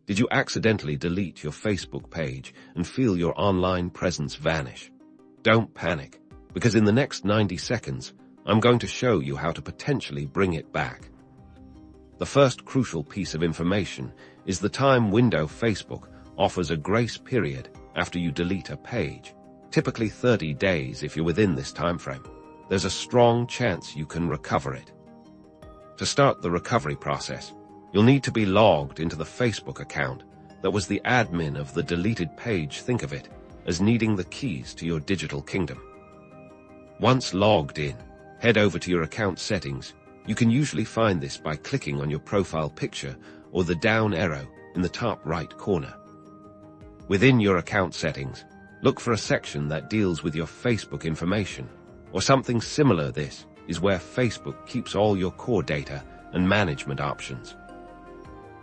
Did you accidentally delete your Facebook page and feel your online presence vanish? Don't panic, because in the next 90 seconds, I'm going to show you how to potentially bring it back. The first crucial piece of information is the time window. Facebook offers a grace period after you delete a page, typically 30 days if you're within this time frame. There's a strong chance you can recover it. To start the recovery process, you'll need to be logged into the Facebook account that was the admin of the deleted page. Think of it as needing the keys to your digital kingdom. Once logged in, head over to your account settings. You can usually find this by clicking on your profile picture or the down arrow in the top right corner. Within your account settings, look for a section that deals with your Facebook information, or something similar. This is where Facebook keeps all your core data and management options.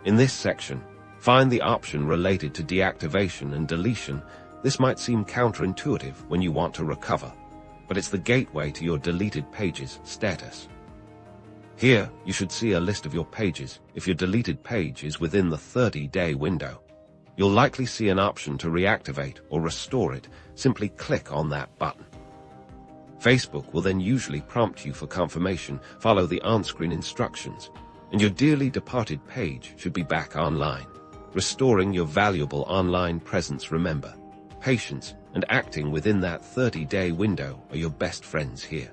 In this section, find the option related to deactivation and deletion. This might seem counterintuitive when you want to recover, but it's the gateway to your deleted pages status. Here, you should see a list of your pages. If your deleted page is within the 30-day window, you'll likely see an option to reactivate or restore it. Simply click on that button. Facebook will then usually prompt you for confirmation. Follow the on-screen instructions, and your dearly departed page should be back online, restoring your valuable online presence. Remember, patience and acting within that 30-day window are your best friends here.